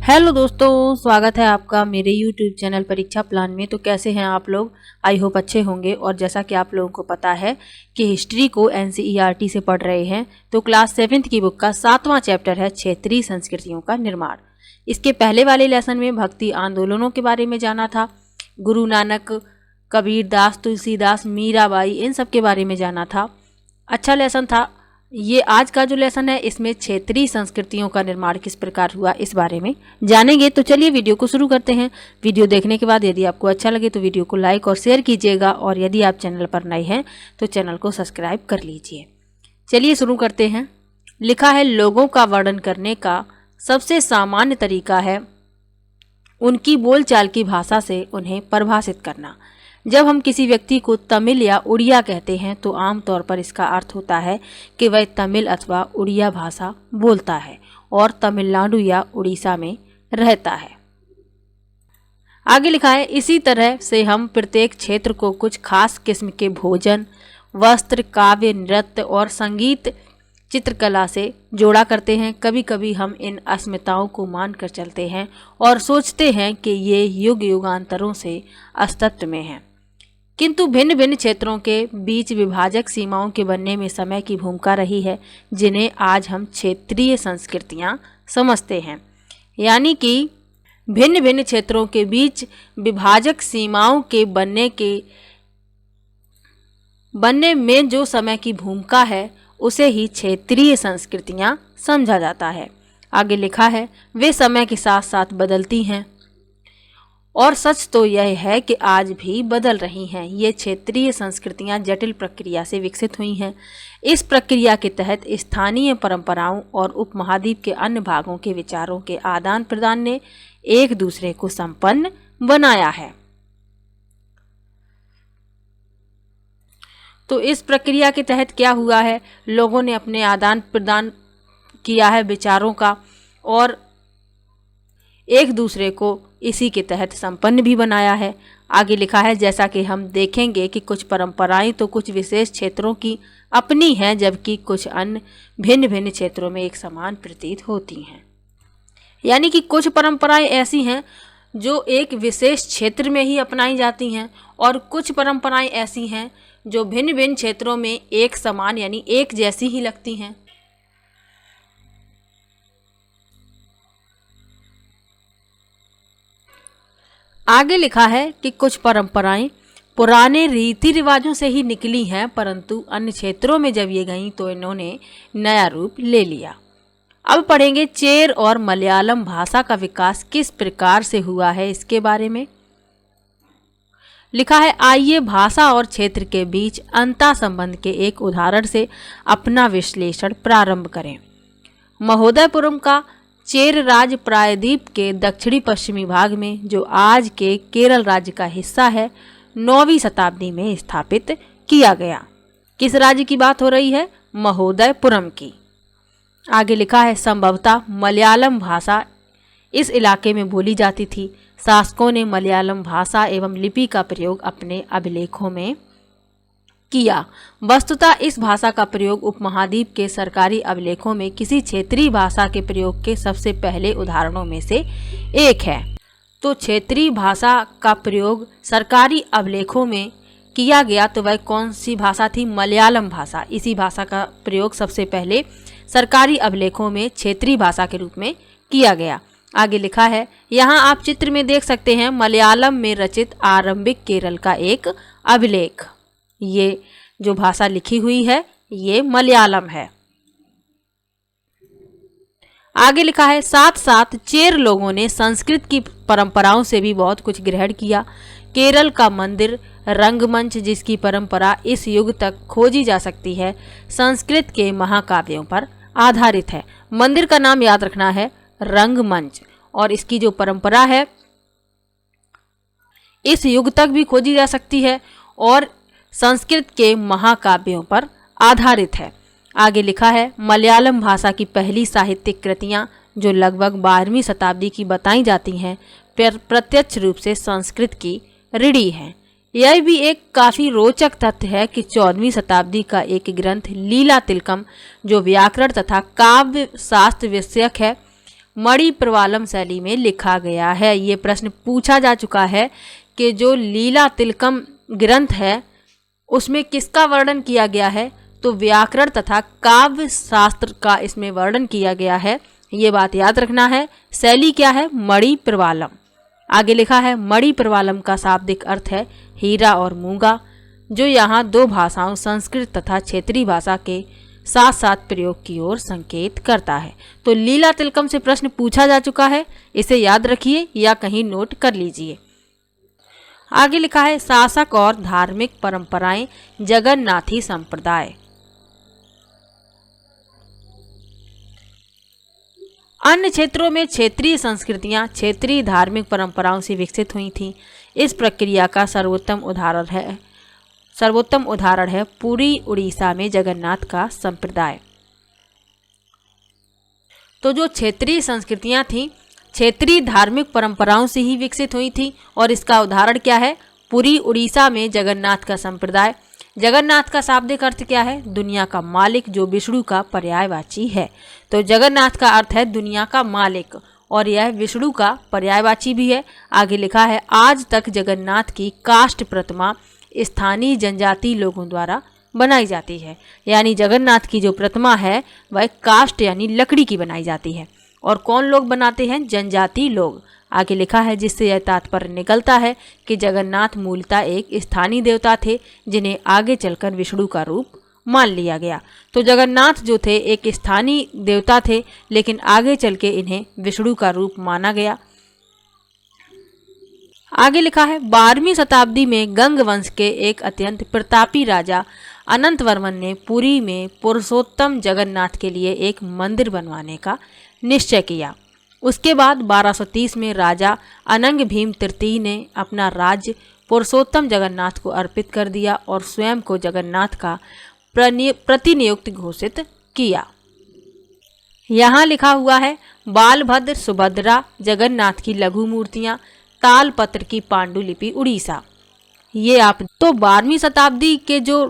Hello दोस्तों, स्वागत है आपका मेरे YouTube चैनल परीक्षा प्लान में। तो कैसे हैं आप लोग? आई होप अच्छे होंगे। और जैसा कि आप लोगों को पता है कि हिस्ट्री को NCERT से पढ़ रहे हैं, तो क्लास 7th की बुक का 7वां चैप्टर है क्षेत्रीय संस्कृतियों का निर्माण। इसके पहले वाले लेसन में भक्ति आंदोलनों के बारे में जाना था, गुरु नानक, कबीर दास, तुलसीदास, मीराबाई, इन सब के बारे में जाना था। अच्छा लेसन था। ये आज का जो लेसन है इसमें क्षेत्रीय संस्कृतियों का निर्माण किस प्रकार हुआ इस बारे में जानेंगे। तो चलिए वीडियो को शुरू करते हैं। वीडियो देखने के बाद यदि आपको अच्छा लगे तो वीडियो को लाइक और शेयर कीजिएगा, और यदि आप चैनल पर नए हैं तो चैनल को सब्सक्राइब कर लीजिए। चलिए शुरू करते हैं। लिखा है, लोगों का वर्णन करने का सबसे सामान्य तरीका है उनकी बोलचाल की भाषा से उन्हें परिभाषित करना। जब हम किसी व्यक्ति को तमिल या उड़िया कहते हैं तो आमतौर पर इसका अर्थ होता है कि वह तमिल अथवा उड़िया भाषा बोलता है और तमिलनाडु या उड़ीसा में रहता है। आगे लिखा है, इसी तरह से हम प्रत्येक क्षेत्र को कुछ खास किस्म के भोजन, वस्त्र, काव्य, नृत्य और संगीत, चित्रकला से जोड़ा करते हैं। कभी कभी हम इन अस्मिताओं को मानकर चलते हैं और सोचते हैं कि ये युग युगांतरों से अस्तित्व में हैं, किंतु भिन्न भिन्न क्षेत्रों के बीच विभाजक सीमाओं के बनने में समय की भूमिका रही है, जिन्हें आज हम क्षेत्रीय संस्कृतियां समझते हैं। यानी कि भिन्न भिन्न क्षेत्रों के बीच विभाजक सीमाओं के बनने में जो समय की भूमिका है उसे ही क्षेत्रीय संस्कृतियां समझा जाता है। आगे लिखा है, वे समय के साथ साथ बदलती हैं, और सच तो यह है कि आज भी बदल रही हैं। ये क्षेत्रीय संस्कृतियां जटिल प्रक्रिया से विकसित हुई हैं। इस प्रक्रिया के तहत स्थानीय परंपराओं और उपमहाद्वीप के अन्य भागों के विचारों के आदान प्रदान ने एक दूसरे को संपन्न बनाया है। तो इस प्रक्रिया के तहत क्या हुआ है? लोगों ने अपने आदान प्रदान किया है विचारों का, और एक दूसरे को इसी के तहत संपन्न भी बनाया है। आगे लिखा है, जैसा कि हम देखेंगे कि कुछ परंपराएं तो कुछ विशेष क्षेत्रों की अपनी हैं, जबकि कुछ अन्य भिन्न भिन्न क्षेत्रों में एक समान प्रतीत होती हैं। यानी कि कुछ परंपराएं ऐसी हैं जो एक विशेष क्षेत्र में ही अपनाई जाती हैं, और कुछ परंपराएं ऐसी हैं जो भिन्न भिन्न क्षेत्रों में एक समान यानी एक जैसी ही लगती हैं। आगे लिखा है कि कुछ परंपराएं पुराने रीति रिवाजों से ही निकली हैं, परंतु अन्य क्षेत्रों में जब ये गईं तो इन्होंने नया रूप ले लिया। अब पढ़ेंगे चेर और मलयालम भाषा का विकास किस प्रकार से हुआ है इसके बारे में। लिखा है, आइए भाषा और क्षेत्र के बीच अंतर संबंध के एक उदाहरण से अपना विश्लेषण प्रारंभ करें। महोदयपुरम का चेर राज्य प्रायद्वीप के दक्षिणी पश्चिमी भाग में, जो आज के केरल राज्य का हिस्सा है, 9वीं शताब्दी में स्थापित किया गया। किस राज्य की बात हो रही है? महोदयपुरम की। आगे लिखा है, संभवतः मलयालम भाषा इस इलाके में बोली जाती थी। शासकों ने मलयालम भाषा एवं लिपि का प्रयोग अपने अभिलेखों में किया। वस्तुतः इस भाषा का प्रयोग उपमहाद्वीप के सरकारी अभिलेखों में किसी क्षेत्रीय भाषा के प्रयोग के सबसे पहले उदाहरणों में से एक है। तो क्षेत्रीय भाषा का प्रयोग सरकारी अभिलेखों में किया गया, तो वह कौन सी भाषा थी? मलयालम भाषा। इसी भाषा का प्रयोग सबसे पहले सरकारी अभिलेखों में क्षेत्रीय भाषा के रूप में किया गया। आगे लिखा है, यहाँ आप चित्र में देख सकते हैं मलयालम में रचित आरंभिक केरल का एक अभिलेख। ये जो भाषा लिखी हुई है ये मलयालम है। आगे लिखा है, साथ साथ चेर लोगों ने संस्कृत की परंपराओं से भी बहुत कुछ ग्रहण किया। केरल का मंदिर रंगमंच, जिसकी परंपरा इस युग तक खोजी जा सकती है, संस्कृत के महाकाव्यों पर आधारित है। मंदिर का नाम याद रखना है, रंगमंच, और इसकी जो परंपरा है इस युग तक भी खोजी जा सकती है और संस्कृत के महाकाव्यों पर आधारित है। आगे लिखा है, मलयालम भाषा की पहली साहित्यिक कृतियां, जो लगभग 12वीं शताब्दी की बताई जाती हैं, प्रत्यक्ष रूप से संस्कृत की ऋणी हैं। यह भी एक काफ़ी रोचक तथ्य है कि 14वीं शताब्दी का एक ग्रंथ लीला तिलकम, जो व्याकरण तथा काव्य शास्त्र विषयक है, मणि प्रवालम शैली में लिखा गया है। ये प्रश्न पूछा जा चुका है कि जो लीला तिलकम ग्रंथ है उसमें किसका वर्णन किया गया है, तो व्याकरण तथा काव्य शास्त्र का इसमें वर्णन किया गया है। ये बात याद रखना है। शैली क्या है, मणि प्रवालम। आगे लिखा है मणि प्रवालम का शाब्दिक अर्थ है हीरा और मूंगा, जो यहाँ दो भाषाओं संस्कृत तथा क्षेत्रीय भाषा के साथ साथ प्रयोग की ओर संकेत करता है। तो लीला तिलकम से प्रश्न पूछा जा चुका है, इसे याद रखिए या कहीं नोट कर लीजिए। आगे लिखा है शासक और धार्मिक परंपराएं जगन्नाथी संप्रदाय। अन्य क्षेत्रों में क्षेत्रीय संस्कृतियां क्षेत्रीय धार्मिक परंपराओं से विकसित हुई थीं। इस प्रक्रिया का सर्वोत्तम उदाहरण है पुरी उड़ीसा में जगन्नाथ का संप्रदाय। तो जो क्षेत्रीय संस्कृतियां थीं क्षेत्रीय धार्मिक परंपराओं से ही विकसित हुई थी, और इसका उदाहरण क्या है, पुरी उड़ीसा में जगन्नाथ का संप्रदाय। जगन्नाथ का शाब्दिक अर्थ क्या है, दुनिया का मालिक, जो विष्णु का पर्यायवाची है। तो जगन्नाथ का अर्थ है दुनिया का मालिक, और यह विष्णु का पर्यायवाची भी है। आगे लिखा है आज तक जगन्नाथ की काष्ठ प्रतिमा स्थानीय जनजाति लोगों द्वारा बनाई जाती है। यानी जगन्नाथ की जो प्रतिमा है वह काष्ठ यानी लकड़ी की बनाई जाती है। और कौन लोग बनाते हैं, जनजाति लोग। आगे लिखा है जिससे यह तात्पर्य निकलता है कि जगन्नाथ मूलतः एक स्थानीय देवता थे, जिन्हें आगे चलकर विष्णु का रूप मान लिया गया। तो जगन्नाथ जो थे एक स्थानीय देवता थे, लेकिन आगे चल के इन्हें विष्णु का रूप माना गया। आगे लिखा है 12वीं शताब्दी में गंग वंश के एक अत्यंत प्रतापी राजा अनंत वर्मन ने पुरी में पुरुषोत्तम जगन्नाथ के लिए एक मंदिर बनवाने का निश्चय किया। उसके बाद 1230 में राजा अनंग भीम तृतीय ने अपना राज्य पुरुषोत्तम जगन्नाथ को अर्पित कर दिया और स्वयं को जगन्नाथ का प्रतिनियुक्त घोषित किया। यहाँ लिखा हुआ है बालभद्र सुभद्रा जगन्नाथ की लघु मूर्तियाँ तालपत्र की पांडुलिपि उड़ीसा। ये आप तो 12वीं शताब्दी के जो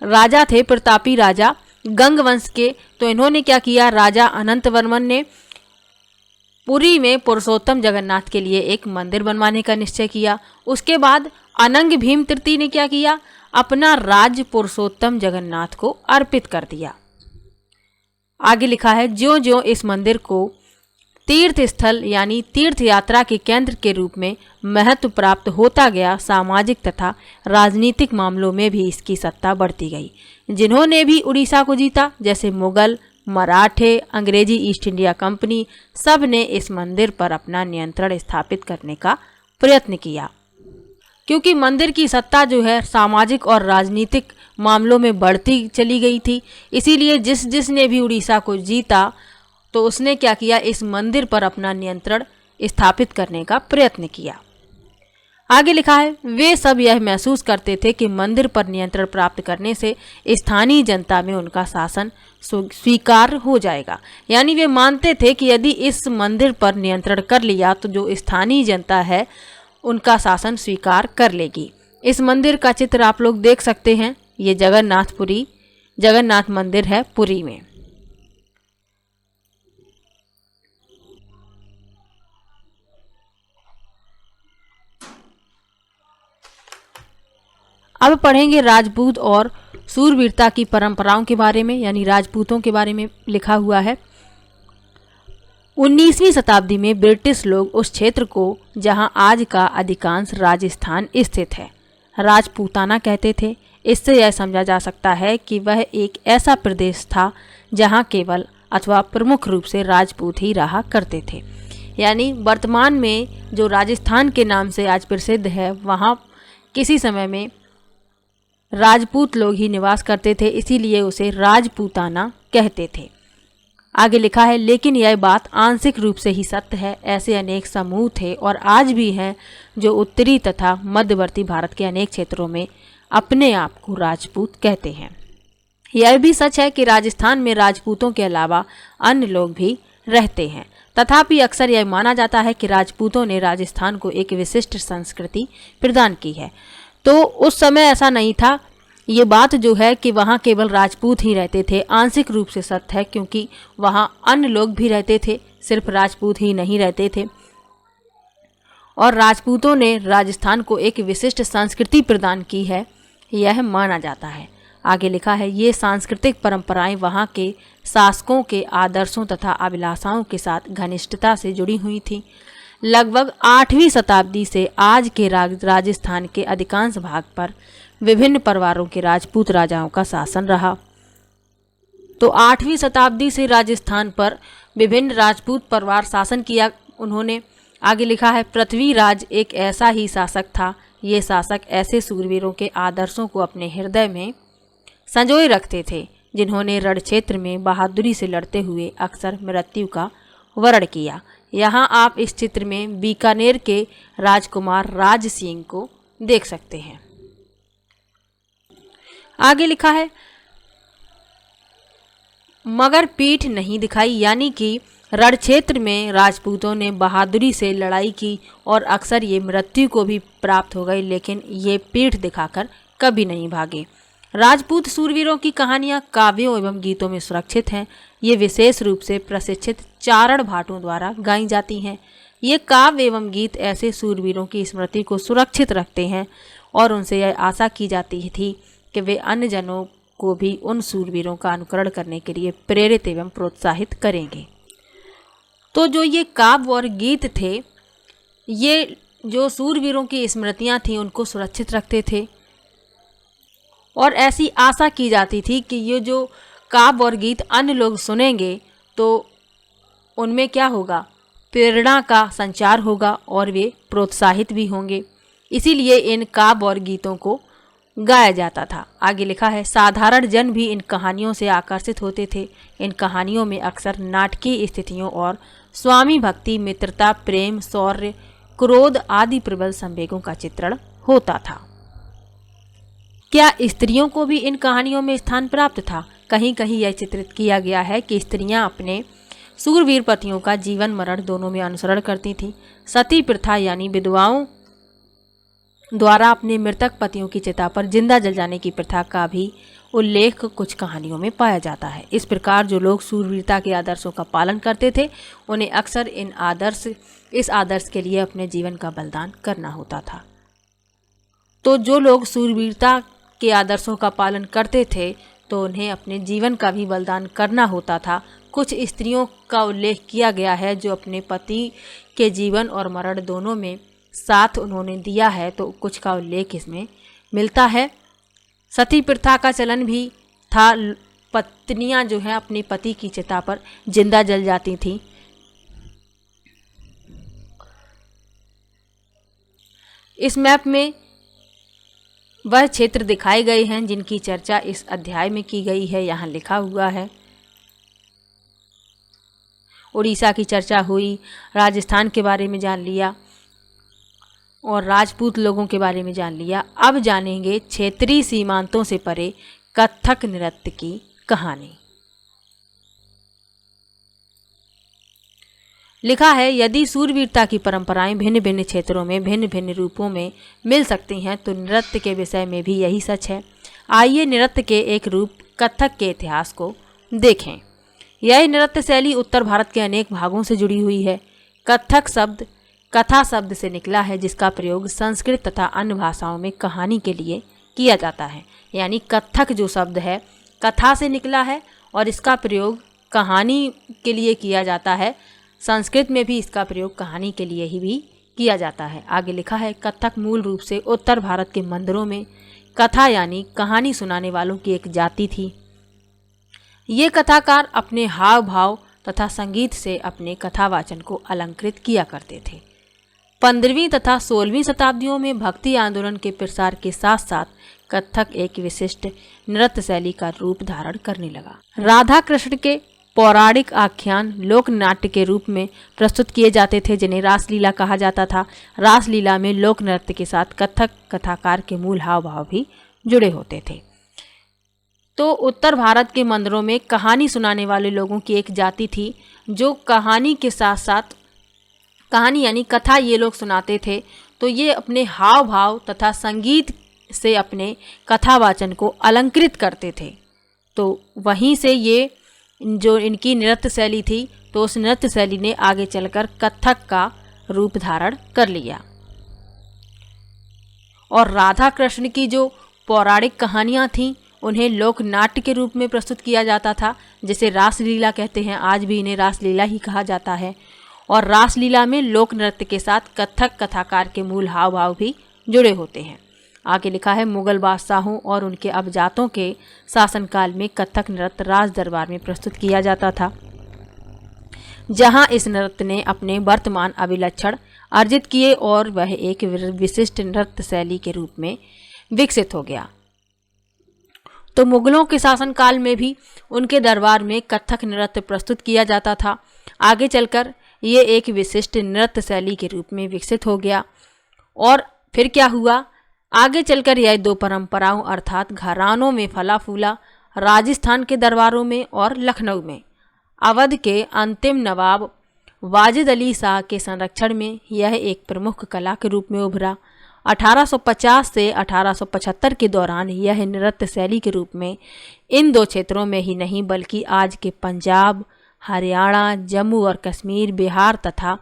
राजा थे प्रतापी राजा गंग वंश के, तो इन्होंने क्या किया, राजा अनंत वर्मन ने पुरी में पुरुषोत्तम जगन्नाथ के लिए एक मंदिर बनवाने का निश्चय किया। उसके बाद अनंग भीम तृतीय ने क्या किया, अपना राज्य पुरुषोत्तम जगन्नाथ को अर्पित कर दिया। आगे लिखा है ज्यों ज्यों इस मंदिर को तीर्थ स्थल यानी तीर्थ यात्रा के केंद्र के रूप में महत्व प्राप्त होता गया, सामाजिक तथा राजनीतिक मामलों में भी इसकी सत्ता बढ़ती गई। जिन्होंने भी उड़ीसा को जीता, जैसे मुगल, मराठे, अंग्रेजी ईस्ट इंडिया कंपनी, सब ने इस मंदिर पर अपना नियंत्रण स्थापित करने का प्रयत्न किया। क्योंकि मंदिर की सत्ता जो है सामाजिक और राजनीतिक मामलों में बढ़ती चली गई थी, इसीलिए जिसने भी उड़ीसा को जीता तो उसने क्या किया, इस मंदिर पर अपना नियंत्रण स्थापित करने का प्रयत्न किया। आगे लिखा है वे सब यह महसूस करते थे कि मंदिर पर नियंत्रण प्राप्त करने से स्थानीय जनता में उनका शासन स्वीकार हो जाएगा। यानी वे मानते थे कि यदि इस मंदिर पर नियंत्रण कर लिया तो जो स्थानीय जनता है उनका शासन स्वीकार कर लेगी। इस मंदिर का चित्र आप लोग देख सकते हैं, ये जगन्नाथ मंदिर है पुरी में। अब पढ़ेंगे राजपूत और सूरवीरता की परंपराओं के बारे में, यानी राजपूतों के बारे में लिखा हुआ है। 19वीं शताब्दी में ब्रिटिश लोग उस क्षेत्र को जहां आज का अधिकांश राजस्थान स्थित है राजपूताना कहते थे। इससे यह समझा जा सकता है कि वह एक ऐसा प्रदेश था जहां केवल अथवा प्रमुख रूप से राजपूत ही रहा करते थे। यानी वर्तमान में जो राजस्थान के नाम से आज प्रसिद्ध है, वहां किसी समय में राजपूत लोग ही निवास करते थे, इसीलिए उसे राजपूताना कहते थे। आगे लिखा है लेकिन यह बात आंशिक रूप से ही सत्य है। ऐसे अनेक समूह थे और आज भी हैं जो उत्तरी तथा मध्यवर्ती भारत के अनेक क्षेत्रों में अपने आप को राजपूत कहते हैं। यह भी सच है कि राजस्थान में राजपूतों के अलावा अन्य लोग भी रहते हैं। तथापि अक्सर यह माना जाता है कि राजपूतों ने राजस्थान को एक विशिष्ट संस्कृति प्रदान की है। तो उस समय ऐसा नहीं था। ये बात जो है कि वहाँ केवल राजपूत ही रहते थे, आंशिक रूप से सत्य है, क्योंकि वहाँ अन्य लोग भी रहते थे, सिर्फ राजपूत ही नहीं रहते थे और राजपूतों ने राजस्थान को एक विशिष्ट संस्कृति प्रदान की है, यह माना जाता है। आगे लिखा है, ये सांस्कृतिक परंपराएं वहाँ के शासकों के आदर्शों तथा अभिलाषाओं के साथ घनिष्ठता से जुड़ी हुई थीं। लगभग 8वीं शताब्दी से आज के राजस्थान के अधिकांश भाग पर विभिन्न परिवारों के राजपूत राजाओं का शासन रहा। तो 8वीं शताब्दी से राजस्थान पर विभिन्न राजपूत परिवार शासन किया उन्होंने। आगे लिखा है, पृथ्वीराज एक ऐसा ही शासक था। ये शासक ऐसे सूरवीरों के आदर्शों को अपने हृदय में संजोए रखते थे जिन्होंने रण क्षेत्र में बहादुरी से लड़ते हुए अक्सर मृत्यु का वरण किया। यहाँ आप इस चित्र में बीकानेर के राजकुमार राज सिंह को देख सकते हैं। आगे लिखा है, मगर पीठ नहीं दिखाई, यानी कि रण क्षेत्र में राजपूतों ने बहादुरी से लड़ाई की और अक्सर ये मृत्यु को भी प्राप्त हो गई, लेकिन ये पीठ दिखाकर कभी नहीं भागे। राजपूत सूरवीरों की कहानियां काव्यों एवं गीतों में सुरक्षित हैं। ये विशेष रूप से प्रशिक्षित चारण भाटों द्वारा गाई जाती हैं। ये काव्य एवं गीत ऐसे सूरवीरों की स्मृति को सुरक्षित रखते हैं और उनसे यह आशा की जाती थी कि वे अन्य जनों को भी उन सूरवीरों का अनुकरण करने के लिए प्रेरित एवं प्रोत्साहित करेंगे। तो जो ये काव्य और गीत थे, ये जो सूरवीरों की स्मृतियां थीं उनको सुरक्षित रखते थे और ऐसी आशा की जाती थी कि ये जो काव्य और गीत अन्य लोग सुनेंगे तो उनमें क्या होगा, प्रेरणा का संचार होगा और वे प्रोत्साहित भी होंगे। इसीलिए इन काव्य और गीतों को गाया जाता था। आगे लिखा है, साधारण जन भी इन कहानियों से आकर्षित होते थे। इन कहानियों में अक्सर नाटकीय स्थितियों और स्वामी भक्ति, मित्रता, प्रेम, शौर्य, क्रोध आदि प्रबल संवेगों का चित्रण होता था। क्या स्त्रियों को भी इन कहानियों में स्थान प्राप्त था? कहीं कहीं यह चित्रित किया गया है कि स्त्रियां अपने सूरवीर पतियों का जीवन मरण दोनों में अनुसरण करती थीं। सती प्रथा यानी विधवाओं द्वारा अपने मृतक पतियों की चिता पर जिंदा जल जाने की प्रथा का भी उल्लेख कुछ कहानियों में पाया जाता है। इस प्रकार जो लोग सूरवीरता के आदर्शों का पालन करते थे उन्हें अक्सर इस आदर्श के लिए अपने जीवन का बलिदान करना होता था। तो जो लोग सूरवीरता के आदर्शों का पालन करते थे तो उन्हें अपने जीवन का भी बलिदान करना होता था। कुछ स्त्रियों का उल्लेख किया गया है जो अपने पति के जीवन और मरण दोनों में साथ उन्होंने दिया है, तो कुछ का उल्लेख इसमें मिलता है। सती प्रथा का चलन भी था। पत्नियां जो है अपने पति की चिता पर जिंदा जल जाती थीं। इस मैप में वह क्षेत्र दिखाए गए हैं जिनकी चर्चा इस अध्याय में की गई है। यहाँ लिखा हुआ है, उड़ीसा की चर्चा हुई, राजस्थान के बारे में जान लिया और राजपूत लोगों के बारे में जान लिया। अब जानेंगे क्षेत्रीय सीमांतों से परे कथक नृत्य की कहानी। लिखा है, यदि सूरवीरता की परंपराएं भिन्न भिन्न क्षेत्रों में भिन्न भिन्न रूपों में मिल सकती हैं तो नृत्य के विषय में भी यही सच है। आइए नृत्य के एक रूप कथक के इतिहास को देखें। यह नृत्य शैली उत्तर भारत के अनेक भागों से जुड़ी हुई है। कथक शब्द कथा शब्द से निकला है जिसका प्रयोग संस्कृत तथा अन्य भाषाओं में कहानी के लिए किया जाता है। यानी कथक जो शब्द है कथा से निकला है और इसका प्रयोग कहानी के लिए किया जाता है। संस्कृत में भी इसका प्रयोग कहानी के लिए ही भी किया जाता है। आगे लिखा है, कथक मूल रूप से उत्तर भारत के मंदिरों में कथा यानी कहानी सुनाने वालों की एक जाति थी। ये कथाकार अपने हाव भाव तथा संगीत से अपने कथावाचन को अलंकृत किया करते थे। 15वीं तथा 16वीं शताब्दियों में भक्ति आंदोलन के प्रसार के साथ साथ कथक एक विशिष्ट नृत्य शैली का रूप धारण करने लगा। राधा कृष्ण के पौराणिक आख्यान लोक नाट्य के रूप में प्रस्तुत किए जाते थे जिन्हें रासलीला कहा जाता था। रासलीला में लोक नृत्य के साथ कथक कथाकार के मूल हाव भाव भी जुड़े होते थे। तो उत्तर भारत के मंदिरों में कहानी सुनाने वाले लोगों की एक जाति थी जो कहानी के साथ साथ कहानी यानी कथा ये लोग सुनाते थे। तो ये अपने हाव भाव तथा संगीत से अपने कथावाचन को अलंकृत करते थे। तो वहीं से ये जो इनकी नृत्य शैली थी तो उस नृत्य शैली ने आगे चलकर कथक का रूप धारण कर लिया। और राधा कृष्ण की जो पौराणिक कहानियाँ थीं उन्हें लोक नाट्य के रूप में प्रस्तुत किया जाता था, जिसे रासलीला कहते हैं। आज भी इन्हें रासलीला ही कहा जाता है। और रासलीला में लोक नृत्य के साथ कथक कथाकार के मूल हाव भाव भी जुड़े होते हैं। आगे लिखा है, मुगल बादशाहों और उनके अवजातों के शासनकाल में कथक नृत्य राज दरबार में प्रस्तुत किया जाता था, जहां इस नृत्य ने अपने वर्तमान अभिलक्षण अर्जित किए और वह एक विशिष्ट नृत्य शैली के रूप में विकसित हो गया। तो मुगलों के शासनकाल में भी उनके दरबार में कथक नृत्य प्रस्तुत किया जाता था। आगे चलकर ये एक विशिष्ट नृत्य शैली के रूप में विकसित हो गया। और फिर क्या हुआ, आगे चलकर यह दो परंपराओं अर्थात घरानों में फला फूला। राजस्थान के दरबारों में और लखनऊ में अवध के अंतिम नवाब वाजिद अली शाह के संरक्षण में यह एक प्रमुख कला के रूप में उभरा। 1850 से 1875 के दौरान यह नृत्य शैली के रूप में इन दो क्षेत्रों में ही नहीं बल्कि आज के पंजाब, हरियाणा, जम्मू और कश्मीर, बिहार तथा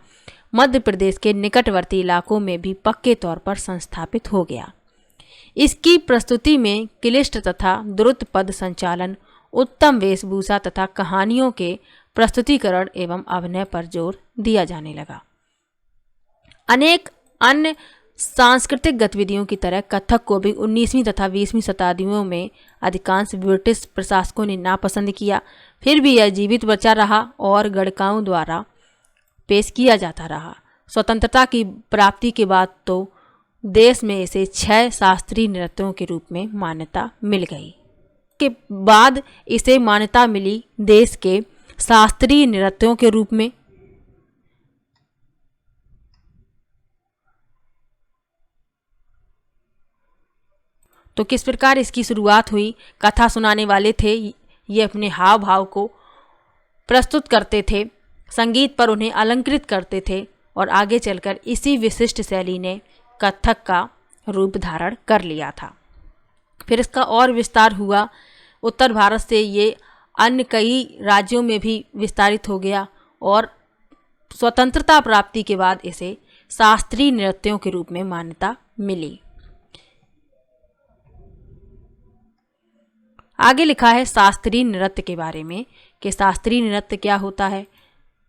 मध्य प्रदेश के निकटवर्ती इलाकों में भी पक्के तौर पर संस्थापित हो गया। इसकी प्रस्तुति में क्लिष्ट तथा द्रुत पद संचालन, उत्तम वेशभूषा तथा कहानियों के प्रस्तुतिकरण एवं अभिनय पर जोर दिया जाने लगा। अनेक अन्य सांस्कृतिक गतिविधियों की तरह कथक को भी 19वीं तथा 20वीं शताब्दियों में अधिकांश ब्रिटिश प्रशासकों ने नापसंद किया। फिर भी यह जीवित बचा रहा और गणकाओं द्वारा पेश किया जाता रहा। स्वतंत्रता की प्राप्ति के बाद तो देश में इसे 6 शास्त्रीय नृत्यों के रूप में मान्यता मिल गई। के बाद इसे मान्यता मिली देश के शास्त्रीय नृत्यों के रूप में। तो किस प्रकार इसकी शुरुआत हुई। कथा सुनाने वाले थे, ये अपने हाव भाव को प्रस्तुत करते थे, संगीत पर उन्हें अलंकृत करते थे और आगे चलकर इसी विशिष्ट शैली ने कथक का रूप धारण कर लिया था। फिर इसका और विस्तार हुआ। उत्तर भारत से ये अन्य कई राज्यों में भी विस्तारित हो गया और स्वतंत्रता प्राप्ति के बाद इसे शास्त्रीय नृत्यों के रूप में मान्यता मिली। आगे लिखा है शास्त्रीय नृत्य के बारे में कि शास्त्रीय नृत्य क्या होता है।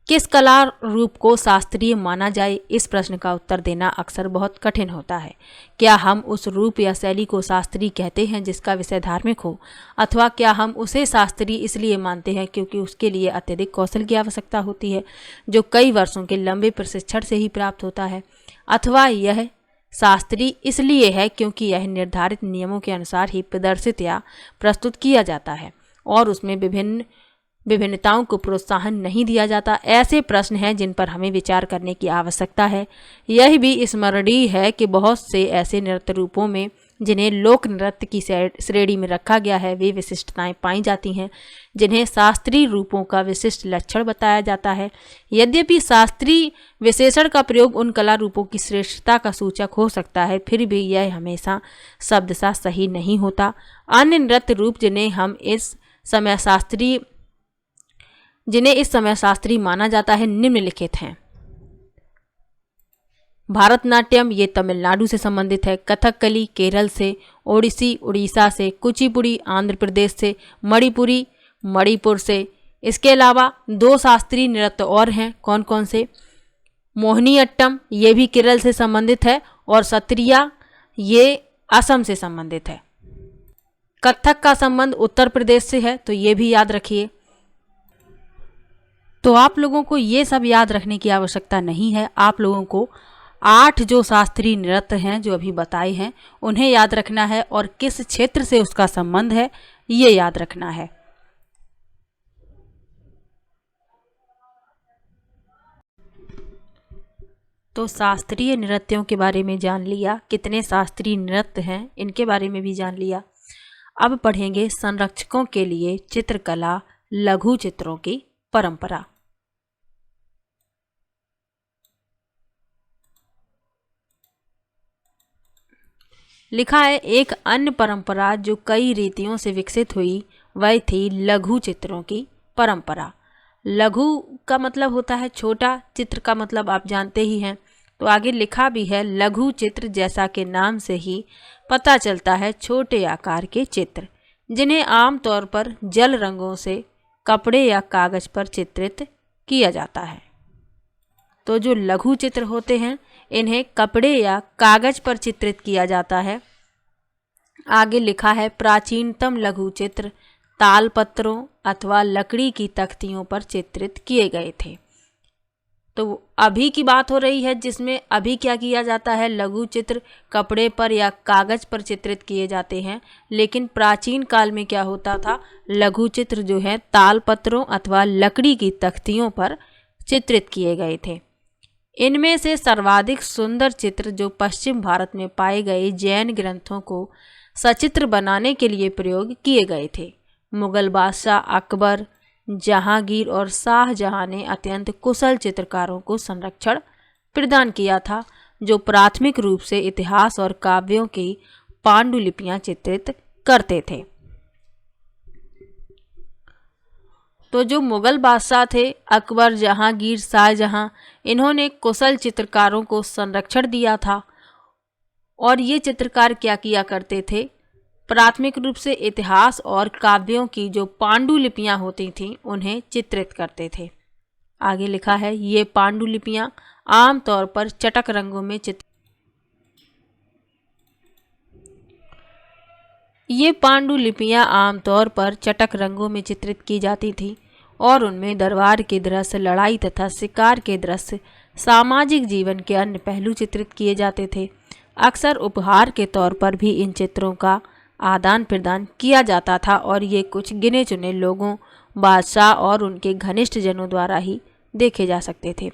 किस कला रूप को शास्त्रीय माना जाए, इस प्रश्न का उत्तर देना अक्सर बहुत कठिन होता है। क्या हम उस रूप या शैली को शास्त्रीय कहते हैं जिसका विषय धार्मिक हो, अथवा क्या हम उसे शास्त्रीय इसलिए मानते हैं क्योंकि उसके लिए अत्यधिक कौशल की आवश्यकता होती है जो कई वर्षों के लंबे प्रशिक्षण से ही प्राप्त होता है, अथवा यह शास्त्रीय इसलिए है क्योंकि यह निर्धारित नियमों के अनुसार ही प्रदर्शित या प्रस्तुत किया जाता है और उसमें विभिन्नताओं को प्रोत्साहन नहीं दिया जाता। ऐसे प्रश्न हैं जिन पर हमें विचार करने की आवश्यकता है। यह भी स्मरणीय है कि बहुत से ऐसे नृत्य रूपों में जिन्हें लोक नृत्य की श्रेणी में रखा गया है वे विशिष्टताएं पाई जाती हैं जिन्हें शास्त्रीय रूपों का विशिष्ट लक्षण बताया जाता है। यद्यपि शास्त्रीय विशेषण का प्रयोग उन कला रूपों की श्रेष्ठता का सूचक हो सकता है, फिर भी यह हमेशा शब्दशः सही नहीं होता। अन्य नृत्य रूप जिन्हें इस समय शास्त्रीय माना जाता है निम्नलिखित हैं। भारतनाट्यम ये तमिलनाडु से संबंधित है, कथकली केरल से, ओडिसी उड़ीसा से, कुचिपुड़ी आंध्र प्रदेश से, मणिपुरी मणिपुर से। इसके अलावा 2 शास्त्रीय नृत्य और हैं। कौन कौन से? मोहिनीअट्टम ये भी केरल से संबंधित है और सत्रिया ये असम से संबंधित है। कथक का संबंध उत्तर प्रदेश से है, तो ये भी याद रखिए। तो आप लोगों को ये सब याद रखने की आवश्यकता नहीं है। आप लोगों को 8 जो शास्त्रीय नृत्य हैं जो अभी बताए हैं उन्हें याद रखना है और किस क्षेत्र से उसका संबंध है ये याद रखना है। तो शास्त्रीय नृत्यों के बारे में जान लिया, कितने शास्त्रीय नृत्य हैं इनके बारे में भी जान लिया। अब पढ़ेंगे संरक्षकों के लिए चित्रकला लघु चित्रों की परंपरा। लिखा है एक अन्य परंपरा जो कई रीतियों से विकसित हुई वह थी लघु चित्रों की परंपरा। लघु का मतलब होता है छोटा, चित्र का मतलब आप जानते ही हैं। तो आगे लिखा भी है लघु चित्र, जैसा कि नाम से ही पता चलता है छोटे आकार के चित्र, जिन्हें आमतौर पर जल रंगों से कपड़े या कागज पर चित्रित किया जाता है। तो जो लघु चित्र होते हैं इन्हें कपड़े या कागज पर चित्रित किया जाता है। आगे लिखा है प्राचीनतम लघु चित्र ताल पत्रों अथवा लकड़ी की तख्तियों पर चित्रित किए गए थे। तो अभी की बात हो रही है, जिसमें अभी क्या किया जाता है, लघु चित्र कपड़े पर या कागज पर चित्रित किए जाते हैं। लेकिन प्राचीन काल में क्या होता था, लघु चित्र जो है ताल पत्रों अथवा लकड़ी की तख्तियों पर चित्रित किए गए थे। इनमें से सर्वाधिक सुंदर चित्र जो पश्चिम भारत में पाए गए जैन ग्रंथों को सचित्र बनाने के लिए प्रयोग किए गए थे। मुगल बादशाह अकबर, जहांगीर और शाहजहां ने अत्यंत कुशल चित्रकारों को संरक्षण प्रदान किया था, जो प्राथमिक रूप से इतिहास और काव्यों की पांडुलिपियां चित्रित करते थे। तो जो मुगल बादशाह थे अकबर, जहांगीर, शाहजहां, इन्होंने कुशल चित्रकारों को संरक्षण दिया था। और ये चित्रकार क्या किया करते थे, प्राथमिक रूप से इतिहास और काव्यों की जो पांडुलिपियां होती थीं उन्हें चित्रित करते थे। आगे लिखा है ये पांडुलिपियां आमतौर पर चटक रंगों में चित्रित की जाती थी और उनमें दरबार के दृश्य, लड़ाई तथा शिकार के दृश्य, सामाजिक जीवन के अन्य पहलू चित्रित किए जाते थे। अक्सर उपहार के तौर पर भी इन चित्रों का आदान प्रदान किया जाता था और ये कुछ गिने चुने लोगों, बादशाह और उनके घनिष्ठ जनों द्वारा ही देखे जा सकते थे।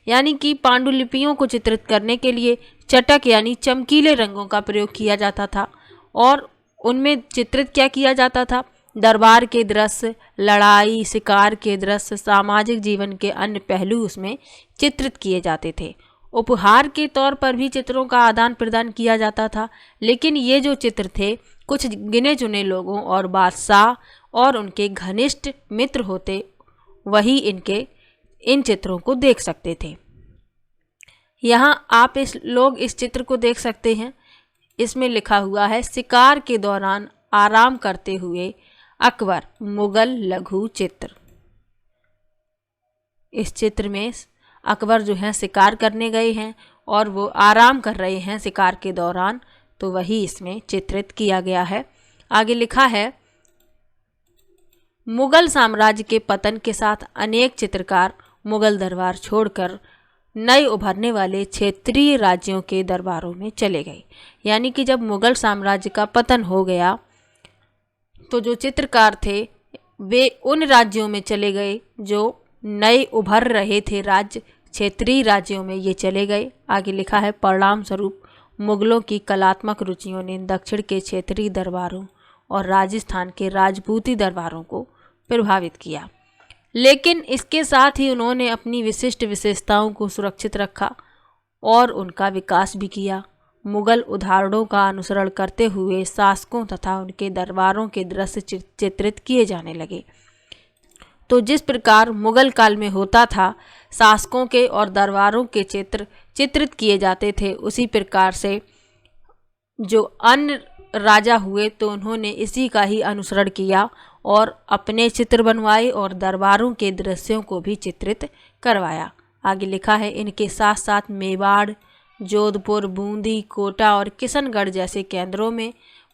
यानी कि पांडुलिपियों को चित्रित करने के लिए चटक यानी चमकीले रंगों का प्रयोग किया जाता था और उनमें चित्रित क्या किया जाता था, दरबार के दृश्य, लड़ाई, शिकार के दृश्य, सामाजिक जीवन के अन्य पहलू उसमें चित्रित किए जाते थे। उपहार के तौर पर भी चित्रों का आदान प्रदान किया जाता था, लेकिन ये जो चित्र थे कुछ गिने चुने लोगों और बादशाह और उनके घनिष्ठ मित्र होते वही इन चित्रों को देख सकते थे। यहाँ आप इस चित्र को देख सकते हैं। इसमें लिखा हुआ है शिकार के दौरान आराम करते हुए अकबर, मुगल लघु चित्र। इस चित्र में अकबर जो है शिकार करने गए हैं और वो आराम कर रहे हैं शिकार के दौरान, तो वही इसमें चित्रित किया गया है। आगे लिखा है मुगल साम्राज्य के पतन के साथ अनेक चित्रकार मुगल दरबार छोड़कर नए उभरने वाले क्षेत्रीय राज्यों के दरबारों में चले गए। यानी कि जब मुगल साम्राज्य का पतन हो गया तो जो चित्रकार थे वे उन राज्यों में चले गए जो नए उभर रहे थे राज्य, क्षेत्रीय राज्यों में ये चले गए। आगे लिखा है परिणाम स्वरूप मुगलों की कलात्मक रुचियों ने दक्षिण के क्षेत्रीय दरबारों और राजस्थान के राजपूती दरबारों को प्रभावित किया, लेकिन इसके साथ ही उन्होंने अपनी विशिष्ट विशेषताओं को सुरक्षित रखा और उनका विकास भी किया। मुगल उदाहरणों का अनुसरण करते हुए शासकों तथा उनके दरबारों के दृश्य चित्रित किए जाने लगे। तो जिस प्रकार मुगल काल में होता था, शासकों के और दरबारों के चित्र चित्रित किए जाते थे, उसी प्रकार से जो अन्य राजा हुए तो उन्होंने इसी का ही अनुसरण किया और अपने चित्र बनवाए और दरबारों के दृश्यों को भी चित्रित करवाया। आगे लिखा है इनके साथ साथ मेवाड़, जोधपुर, बूंदी, कोटा और किशनगढ़ जैसे केंद्रों में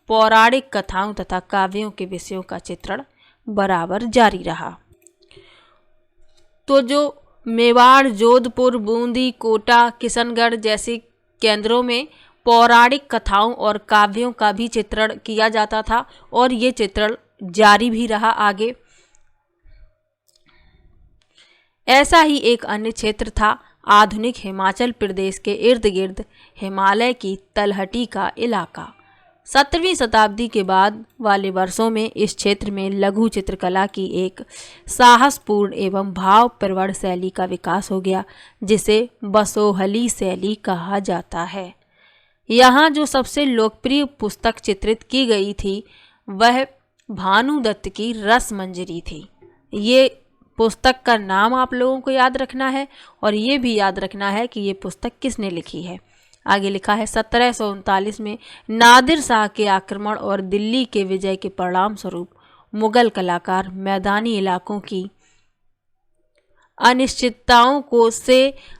पौराणिक कथाओं तथा काव्यों के विषयों का चित्रण बराबर जारी रहा। तो जो मेवाड़, जोधपुर, बूंदी, कोटा, किशनगढ़ जैसे केंद्रों में पौराणिक कथाओं और काव्यों का भी चित्रण किया जाता था और ये चित्रण जारी भी रहा आगे। ऐसा ही एक अन्य क्षेत्र था आधुनिक हिमाचल प्रदेश के इर्द गिर्द हिमालय की तलहटी का इलाका। 17वीं शताब्दी के बाद वाले वर्षों में इस क्षेत्र में लघु चित्रकला की एक साहसपूर्ण एवं भावप्रवण शैली का विकास हो गया, जिसे बसोहली शैली कहा जाता है। यहाँ जो सबसे लोकप्रिय पुस्तक चित्रित की गई थी वह भानुदत्त की रसमंजरी थी। ये पुस्तक का नाम आप लोगों को याद रखना है और ये भी याद रखना है कि ये पुस्तक किसने लिखी है। आगे लिखा है 1739 में नादिर शाह के आक्रमण और दिल्ली के विजय के परिणाम स्वरूप मुगल कलाकार मैदानी इलाकों की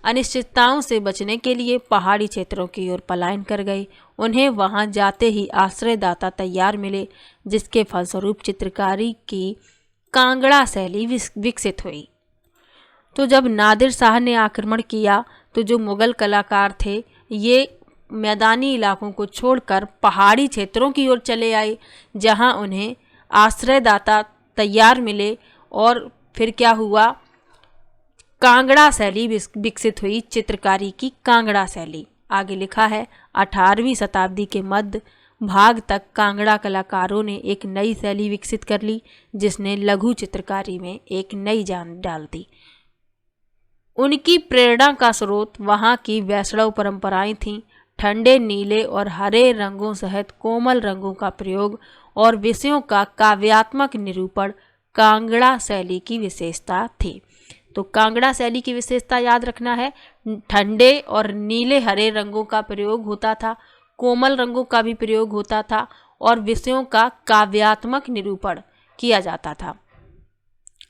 अनिश्चितताओं से बचने के लिए पहाड़ी क्षेत्रों की ओर पलायन कर गए। उन्हें वहां जाते ही आश्रयदाता तैयार मिले, जिसके फलस्वरूप चित्रकारी की कांगड़ा शैली विकसित हुई। तो जब नादिर शाह ने आक्रमण किया तो जो मुगल कलाकार थे ये मैदानी इलाकों को छोड़कर पहाड़ी क्षेत्रों की ओर चले आए, जहां उन्हें आश्रयदाता तैयार मिले और फिर क्या हुआ, कांगड़ा शैली विकसित हुई, चित्रकारी की कांगड़ा शैली। आगे लिखा है 18वीं शताब्दी के मध्य भाग तक कांगड़ा कलाकारों ने एक नई शैली विकसित कर ली, जिसने लघु चित्रकारी में एक नई जान डाल दी। उनकी प्रेरणा का स्रोत वहाँ की वैष्णव परंपराएं थीं। ठंडे नीले और हरे रंगों सहित कोमल रंगों का प्रयोग और विषयों का काव्यात्मक निरूपण कांगड़ा शैली की विशेषता थी। तो कांगड़ा शैली की विशेषता याद रखना है, ठंडे और नीले हरे रंगों का प्रयोग होता था, कोमल रंगों का भी प्रयोग होता था और विषयों का काव्यात्मक निरूपण किया जाता था।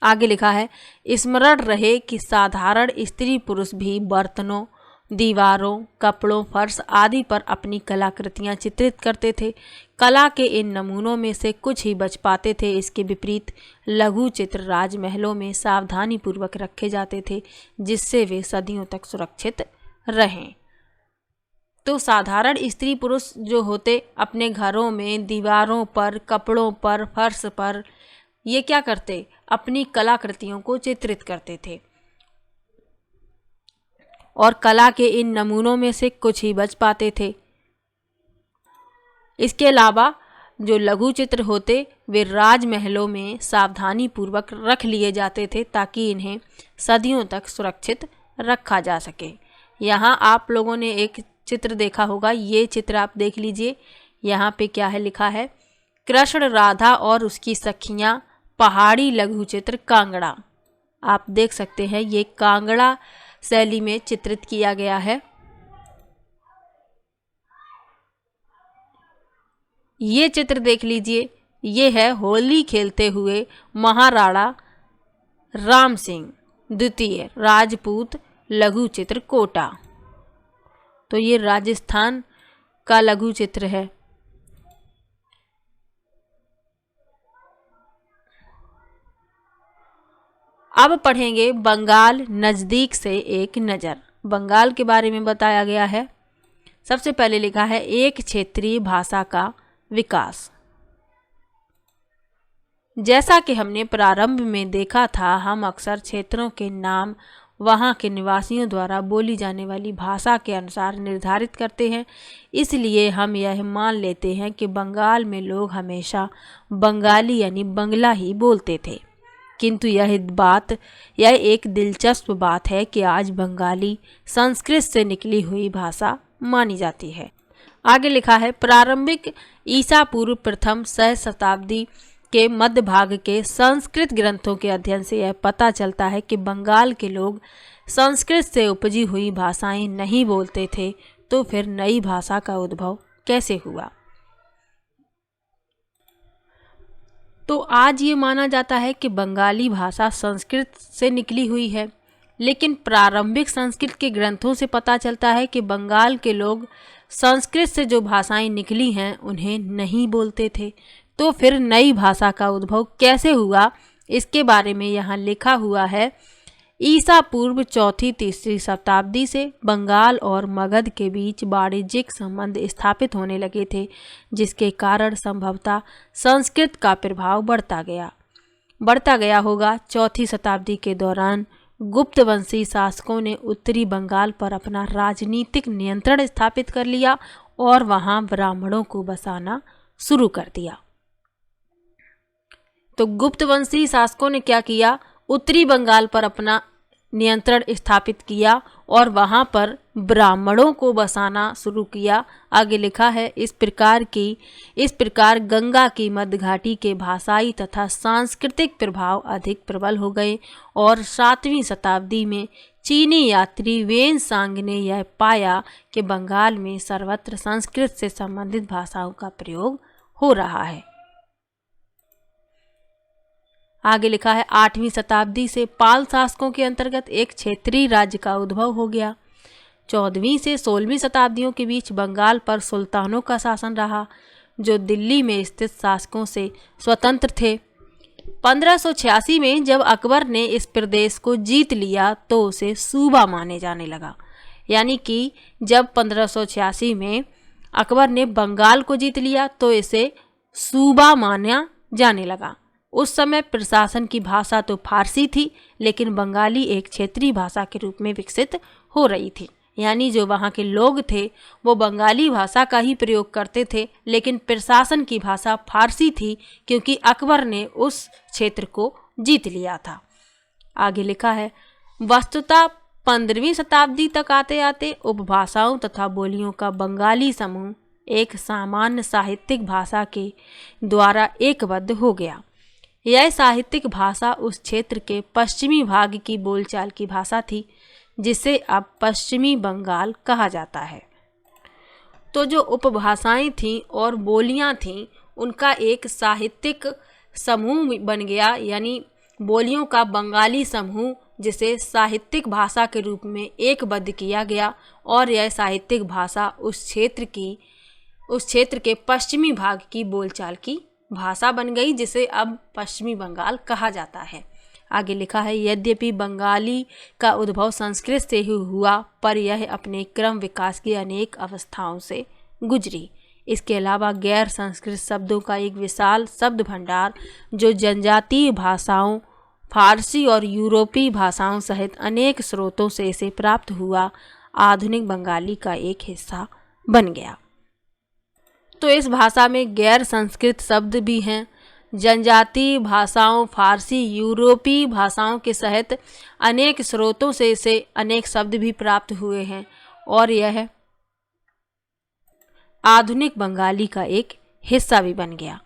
आगे लिखा है स्मरण रहे कि साधारण स्त्री पुरुष भी बर्तनों, दीवारों, कपड़ों, फर्श आदि पर अपनी कलाकृतियां चित्रित करते थे। कला के इन नमूनों में से कुछ ही बच पाते थे। इसके विपरीत लघु चित्र राजमहलों में सावधानी पूर्वक रखे जाते थे, जिससे वे सदियों तक सुरक्षित रहें। तो साधारण स्त्री पुरुष जो होते अपने घरों में दीवारों पर, कपड़ों पर, फर्श पर ये क्या करते, अपनी कलाकृतियों को चित्रित करते थे और कला के इन नमूनों में से कुछ ही बच पाते थे। इसके अलावा जो लघु चित्र होते वे राजमहलों में सावधानी पूर्वक रख लिए जाते थे ताकि इन्हें सदियों तक सुरक्षित रखा जा सके। यहाँ आप लोगों ने एक चित्र देखा होगा, ये चित्र आप देख लीजिए। यहाँ पे क्या है लिखा है, कृष्ण राधा और उसकी सखियां, पहाड़ी लघु चित्र कांगड़ा। आप देख सकते हैं ये कांगड़ा शैली में चित्रित किया गया है। ये चित्र देख लीजिए, ये है होली खेलते हुए महाराणा राम सिंह द्वितीय राजपूत लघु चित्र कोटा। तो ये राजस्थान का लघु चित्र है। अब पढ़ेंगे बंगाल नज़दीक से एक नज़र। बंगाल के बारे में बताया गया है। सबसे पहले लिखा है एक क्षेत्रीय भाषा का विकास। जैसा कि हमने प्रारंभ में देखा था, हम अक्सर क्षेत्रों के नाम वहाँ के निवासियों द्वारा बोली जाने वाली भाषा के अनुसार निर्धारित करते हैं। इसलिए हम यह मान लेते हैं कि बंगाल में लोग हमेशा बंगाली यानी बंगला ही बोलते थे। किंतु यह एक दिलचस्प बात है कि आज बंगाली संस्कृत से निकली हुई भाषा मानी जाती है। आगे लिखा है प्रारंभिक ईसा पूर्व प्रथम शताब्दी के मध्य भाग के संस्कृत ग्रंथों के अध्ययन से यह पता चलता है कि बंगाल के लोग संस्कृत से उपजी हुई भाषाएं नहीं बोलते थे। तो फिर नई भाषा का उद्भव कैसे हुआ? तो आज ये माना जाता है कि बंगाली भाषा संस्कृत से निकली हुई है, लेकिन प्रारंभिक संस्कृत के ग्रंथों से पता चलता है कि बंगाल के लोग संस्कृत से जो भाषाएं निकली हैं उन्हें नहीं बोलते थे। तो फिर नई भाषा का उद्भव कैसे हुआ, इसके बारे में यहाँ लिखा हुआ है। ईसा पूर्व चौथी तीसरी शताब्दी से बंगाल और मगध के बीच वाणिज्यिक संबंध स्थापित होने लगे थे, जिसके कारण संभवतः संस्कृत का प्रभाव बढ़ता गया होगा। चौथी शताब्दी के दौरान गुप्तवंशी शासकों ने उत्तरी बंगाल पर अपना राजनीतिक नियंत्रण स्थापित कर लिया और वहां ब्राह्मणों को बसाना शुरू कर दिया। तो गुप्तवंशी शासकों ने क्या किया, उत्तरी बंगाल पर अपना नियंत्रण स्थापित किया और वहां पर ब्राह्मणों को बसाना शुरू किया। आगे लिखा है, इस प्रकार गंगा की मध्य घाटी के भाषाई तथा सांस्कृतिक प्रभाव अधिक प्रबल हो गए और 7वीं शताब्दी में चीनी यात्री वेन सांग ने यह पाया कि बंगाल में सर्वत्र संस्कृत से संबंधित भाषाओं का प्रयोग हो रहा है। आगे लिखा है, 8वीं शताब्दी से पाल शासकों के अंतर्गत एक क्षेत्रीय राज्य का उद्भव हो गया। 14वीं से 16वीं शताब्दियों के बीच बंगाल पर सुल्तानों का शासन रहा, जो दिल्ली में स्थित शासकों से स्वतंत्र थे। 1586 में जब अकबर ने इस प्रदेश को जीत लिया तो उसे सूबा माने जाने लगा। यानी कि जब 1586 में अकबर ने बंगाल को जीत लिया तो इसे सूबा माना जाने लगा। उस समय प्रशासन की भाषा तो फारसी थी, लेकिन बंगाली एक क्षेत्रीय भाषा के रूप में विकसित हो रही थी। यानी जो वहाँ के लोग थे वो बंगाली भाषा का ही प्रयोग करते थे, लेकिन प्रशासन की भाषा फारसी थी, क्योंकि अकबर ने उस क्षेत्र को जीत लिया था। आगे लिखा है, वस्तुतः 15वीं शताब्दी तक आते आते उपभाषाओं तथा बोलियों का बंगाली समूह एक सामान्य साहित्यिक भाषा के द्वारा एकबद्ध हो गया। यह साहित्यिक भाषा उस क्षेत्र के पश्चिमी भाग की बोलचाल की भाषा थी, जिसे अब पश्चिमी बंगाल कहा जाता है। तो जो उपभाषाएं थीं और बोलियां थीं, उनका एक साहित्यिक समूह बन गया, यानी बोलियों का बंगाली समूह, जिसे साहित्यिक भाषा के रूप में एकबद्ध किया गया। और यह साहित्यिक भाषा उस क्षेत्र के पश्चिमी भाग की बोलचाल की भाषा बन गई, जिसे अब पश्चिमी बंगाल कहा जाता है। आगे लिखा है, यद्यपि बंगाली का उद्भव संस्कृत से ही हुआ, पर यह अपने क्रम विकास की अनेक अवस्थाओं से गुजरी। इसके अलावा गैर संस्कृत शब्दों का एक विशाल शब्द भंडार, जो जनजातीय भाषाओं, फारसी और यूरोपीय भाषाओं सहित अनेक स्रोतों से इसे प्राप्त हुआ, आधुनिक बंगाली का एक हिस्सा बन गया। तो इस भाषा में गैर संस्कृत शब्द भी हैं। जनजातीय भाषाओं, फारसी, यूरोपीय भाषाओं के सहित अनेक स्रोतों से इसे अनेक शब्द भी प्राप्त हुए हैं, और यह आधुनिक बंगाली का एक हिस्सा भी बन गया।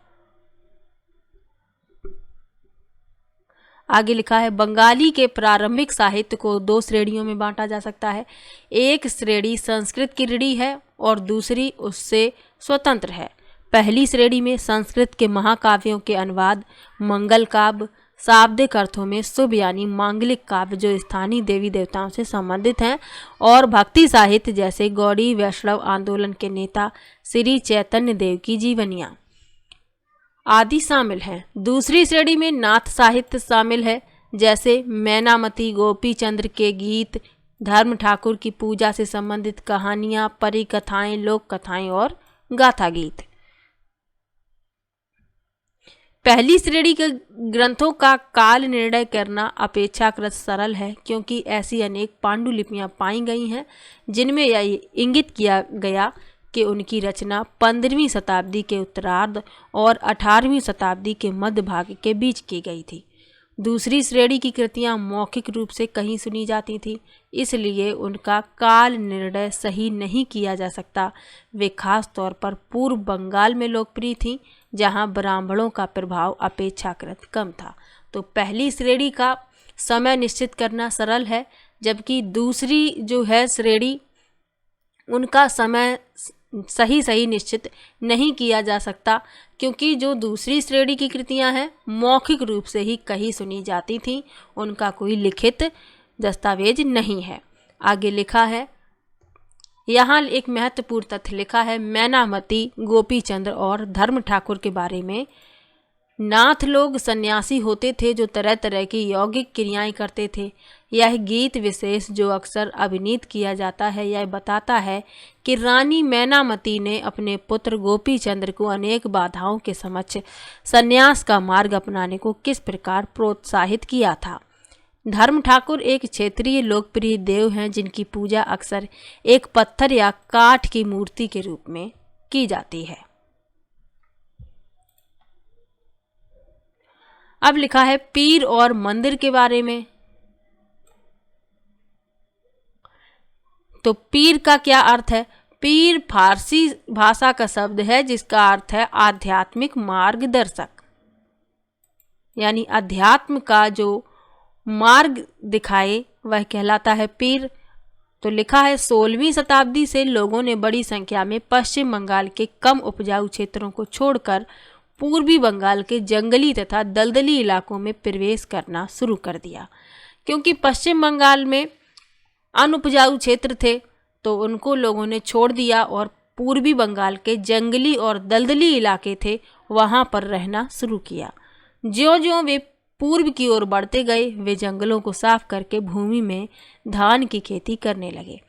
आगे लिखा है, बंगाली के प्रारंभिक साहित्य को 2 श्रेणियों में बांटा जा सकता है। एक श्रेणी संस्कृत की ऋणी है और दूसरी उससे स्वतंत्र है। पहली श्रेणी में संस्कृत के महाकाव्यों के अनुवाद, मंगल काव्य, शाब्दिक अर्थों में शुभ यानी मांगलिक काव्य जो स्थानीय देवी देवताओं से संबंधित हैं, और भक्ति साहित्य जैसे गौड़ी वैष्णव आंदोलन के नेता श्री चैतन्य देव की जीवनियाँ आदि शामिल हैं। दूसरी श्रेणी में नाथ साहित्य शामिल है, जैसे मैनामती, गोपी चंद्र के गीत, धर्म ठाकुर की पूजा से संबंधित कहानियां, परी कथाएं, लोक कथाएं और गाथा गीत। पहली श्रेणी के ग्रंथों का काल निर्णय करना अपेक्षाकृत सरल है, क्योंकि ऐसी अनेक पांडुलिपियां पाई गई हैं जिनमें यह इंगित किया गया कि उनकी रचना 15वीं शताब्दी के उत्तरार्ध और 18वीं शताब्दी के मध्य भाग के बीच की गई थी। दूसरी श्रेणी की कृतियां मौखिक रूप से कहीं सुनी जाती थीं, इसलिए उनका काल निर्णय सही नहीं किया जा सकता। वे खास तौर पर पूर्व बंगाल में लोकप्रिय थीं, जहां ब्राह्मणों का प्रभाव अपेक्षाकृत कम था। तो पहली श्रेणी का समय निश्चित करना सरल है, जबकि दूसरी जो है श्रेणी, उनका समय सही निश्चित नहीं किया जा सकता, क्योंकि जो दूसरी श्रेणी की कृतियां हैं मौखिक रूप से ही कहीं सुनी जाती थीं, उनका कोई लिखित दस्तावेज नहीं है। आगे लिखा है, यहाँ एक महत्वपूर्ण तथ्य लिखा है, मैनामती, गोपी चंद्र और धर्म ठाकुर के बारे में। नाथ लोग सन्यासी होते थे जो तरह तरह की यौगिक क्रियाएं करते थे। यह गीत विशेष जो अक्सर अभिनीत किया जाता है, यह बताता है कि रानी मैनामती ने अपने पुत्र गोपी चंद्र को अनेक बाधाओं के समक्ष सन्यास का मार्ग अपनाने को किस प्रकार प्रोत्साहित किया था। धर्म ठाकुर एक क्षेत्रीय लोकप्रिय देव हैं, जिनकी पूजा अक्सर एक पत्थर या काठ की मूर्ति के रूप में की जाती है। अब लिखा है पीर और मंदिर के बारे में। तो पीर का क्या अर्थ है? पीर फारसी भाषा का शब्द है जिसका अर्थ है आध्यात्मिक मार्गदर्शक, यानी अध्यात्म का जो मार्ग दिखाए वह कहलाता है पीर। तो लिखा है 16वीं शताब्दी से लोगों ने बड़ी संख्या में पश्चिम बंगाल के कम उपजाऊ क्षेत्रों को छोड़कर पूर्वी बंगाल के जंगली तथा दलदली इलाकों में प्रवेश करना शुरू कर दिया। क्योंकि पश्चिम बंगाल में अनुपजाऊ क्षेत्र थे तो उनको लोगों ने छोड़ दिया और पूर्वी बंगाल के जंगली और दलदली इलाके थे वहाँ पर रहना शुरू किया। ज्यों-ज्यों वे पूर्व की ओर बढ़ते गए वे जंगलों को साफ करके भूमि में धान की खेती करने लगे।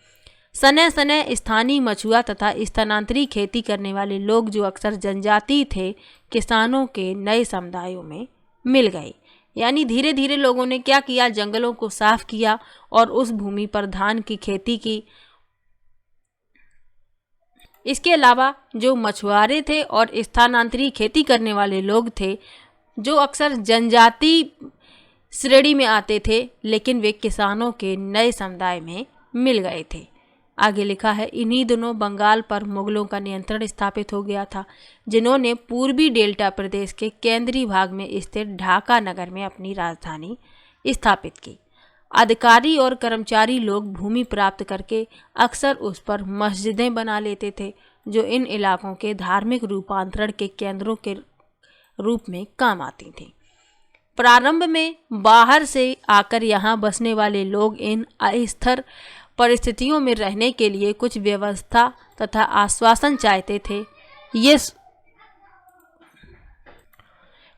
सने सने स्थानीय मछुआ तथा स्थानांतरी खेती करने वाले लोग जो अक्सर जनजाति थे किसानों के नए समुदायों में मिल गए। यानी धीरे धीरे लोगों ने क्या किया, जंगलों को साफ किया और उस भूमि पर धान की खेती की। इसके अलावा जो मछुआरे थे और स्थानांतरी खेती करने वाले लोग थे जो अक्सर जनजाति श्रेणी में आते थे लेकिन वे किसानों के नए समुदाय में मिल गए थे। आगे लिखा है इन्हीं दिनों बंगाल पर मुगलों का नियंत्रण स्थापित हो गया था जिन्होंने पूर्वी डेल्टा प्रदेश के केंद्रीय भाग में स्थित ढाका नगर में अपनी राजधानी स्थापित की। अधिकारी और कर्मचारी लोग भूमि प्राप्त करके अक्सर उस पर मस्जिदें बना लेते थे जो इन इलाकों के धार्मिक रूपांतरण के केंद्रों के रूप में काम आती थी। प्रारंभ में बाहर से आकर यहाँ बसने वाले लोग इन अस्थिर परिस्थितियों में रहने के लिए कुछ व्यवस्था तथा आश्वासन चाहते थे।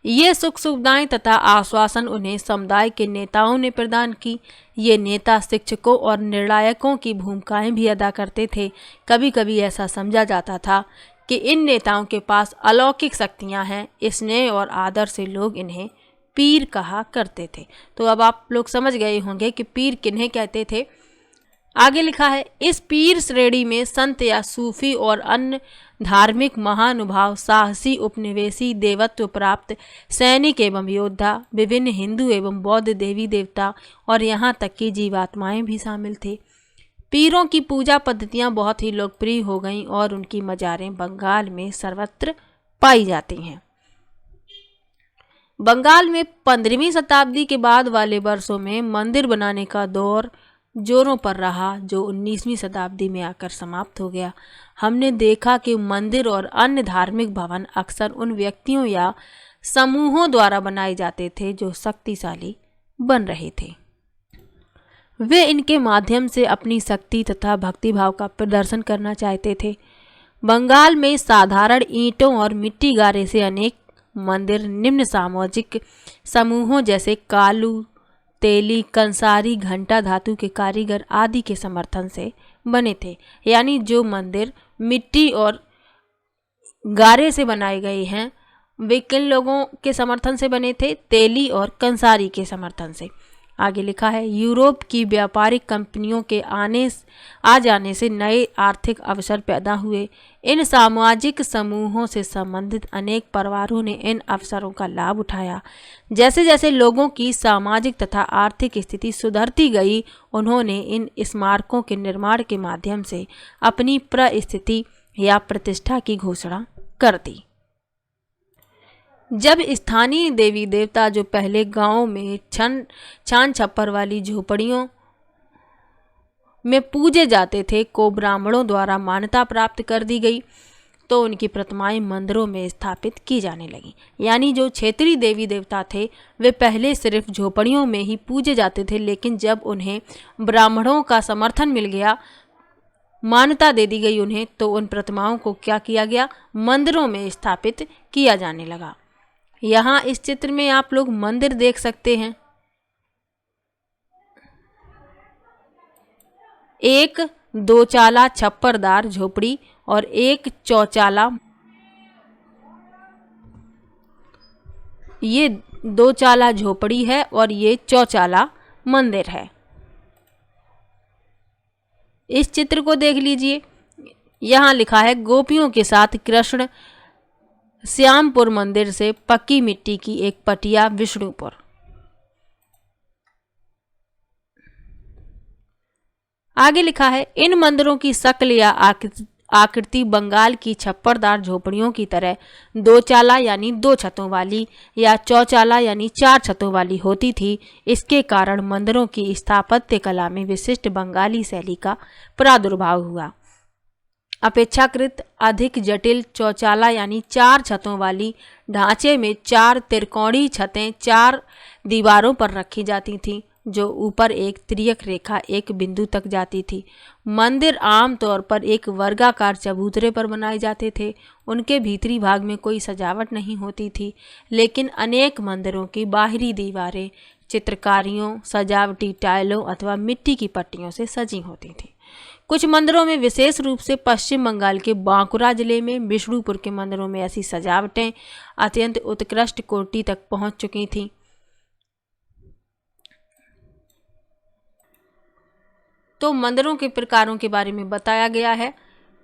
ये सुख सुविधाएं तथा आश्वासन उन्हें समुदाय के नेताओं ने प्रदान की। ये नेता शिक्षकों और निर्णायकों की भूमिकाएं भी अदा करते थे। कभी कभी ऐसा समझा जाता था कि इन नेताओं के पास अलौकिक शक्तियां हैं। स्नेह और आदर से लोग इन्हें पीर कहा करते थे। तो अब आप लोग समझ गए होंगे कि पीर किन्हें कहते थे। आगे लिखा है इस पीर श्रेणी में संत या सूफी और अन्य धार्मिक महानुभाव, साहसी, उपनिवेशी, देवत्व प्राप्त सैनिक एवं योद्धा, विभिन्न हिंदू एवं बौद्ध देवी देवता और यहाँ तक कि जीवात्माएं भी शामिल थे। पीरों की पूजा पद्धतियां बहुत ही लोकप्रिय हो गईं और उनकी मज़ारें बंगाल में सर्वत्र पाई जाती हैं। बंगाल में 15वीं शताब्दी के बाद वाले वर्षों में मंदिर बनाने का दौर जोरों पर रहा जो 19वीं शताब्दी में आकर समाप्त हो गया। हमने देखा कि मंदिर और अन्य धार्मिक भवन अक्सर उन व्यक्तियों या समूहों द्वारा बनाए जाते थे जो शक्तिशाली बन रहे थे। वे इनके माध्यम से अपनी शक्ति तथा भक्तिभाव का प्रदर्शन करना चाहते थे। बंगाल में साधारण ईंटों और मिट्टी गारे से अनेक मंदिर निम्न सामाजिक समूहों जैसे कालू, तेली, कंसारी, घंटा धातु के कारीगर आदि के समर्थन से बने थे। यानी जो मंदिर मिट्टी और गारे से बनाए गए हैं वे किन लोगों के समर्थन से बने थे? तेली और कंसारी के समर्थन से। आगे लिखा है यूरोप की व्यापारिक कंपनियों के आ जाने से नए आर्थिक अवसर पैदा हुए। इन सामाजिक समूहों से संबंधित अनेक परिवारों ने इन अवसरों का लाभ उठाया। जैसे जैसे लोगों की सामाजिक तथा आर्थिक स्थिति सुधरती गई उन्होंने इन स्मारकों के निर्माण के माध्यम से अपनी प्रस्थिति या प्रतिष्ठा की घोषणा कर दी। जब स्थानीय देवी देवता जो पहले गांव में छान छप्पर वाली झोपड़ियों में पूजे जाते थे को ब्राह्मणों द्वारा मान्यता प्राप्त कर दी गई तो उनकी प्रतिमाएं मंदिरों में स्थापित की जाने लगी। यानी जो क्षेत्रीय देवी देवता थे वे पहले सिर्फ झोपड़ियों में ही पूजे जाते थे लेकिन जब उन्हें ब्राह्मणों का समर्थन मिल गया, मान्यता दे दी गई उन्हें, तो उन प्रतिमाओं को क्या किया गया? मंदिरों में स्थापित किया जाने लगा। यहाँ इस चित्र में आप लोग मंदिर देख सकते हैं। एक 2 चाला छप्परदार झोपड़ी और एक चौचाला, ये 2 चाला झोपड़ी है और ये चौचाला मंदिर है। इस चित्र को देख लीजिए। यहाँ लिखा है गोपियों के साथ कृष्ण, श्यामपुर मंदिर से पक्की मिट्टी की एक पटिया विष्णुपुर। आगे लिखा है, इन मंदिरों की शक्ल या आकृति बंगाल की छप्परदार झोपड़ियों की तरह दो चाला यानी दो छतों वाली या चौचाला यानी चार छतों वाली होती थी। इसके कारण मंदिरों की स्थापत्य कला में विशिष्ट बंगाली शैली का प्रादुर्भाव हुआ। अपेक्षाकृत अधिक जटिल चौचाला यानी चार छतों वाली ढांचे में चार त्रिकोणीय छतें चार दीवारों पर रखी जाती थीं, जो ऊपर एक तिर्यक रेखा एक बिंदु तक जाती थी। मंदिर आमतौर पर एक वर्गाकार चबूतरे पर बनाए जाते थे। उनके भीतरी भाग में कोई सजावट नहीं होती थी, लेकिन अनेक मंदिरों की बाहरी दीवारें चित्रकारियों, सजावटी टाइलों अथवा मिट्टी की पट्टियों से सजी होती थीं। कुछ मंदिरों में, विशेष रूप से पश्चिम बंगाल के बांकुरा जिले में विष्णुपुर के मंदिरों में ऐसी सजावटें अत्यंत उत्कृष्ट कोटि तक पहुंच चुकी थीं। तो मंदिरों के प्रकारों के बारे में बताया गया है।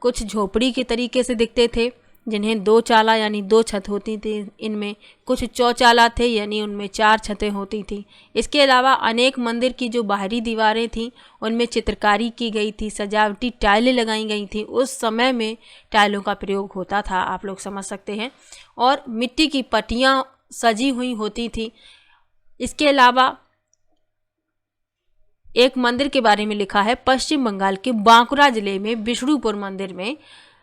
कुछ झोपड़ी के तरीके से दिखते थे, जिन्हें दो चाला यानी दो छत होती थी। इनमें कुछ चौचाला थे, यानी उनमें चार छतें होती थी। इसके अलावा अनेक मंदिर की जो बाहरी दीवारें थीं, उनमें चित्रकारी की गई थी, सजावटी टाइलें लगाई गई थी। उस समय में टाइलों का प्रयोग होता था, आप लोग समझ सकते हैं, और मिट्टी की पट्टियाँ सजी हुई होती थी। इसके अलावा एक मंदिर के बारे में लिखा है, पश्चिम बंगाल के बांकुरा जिले में विष्णुपुर मंदिर में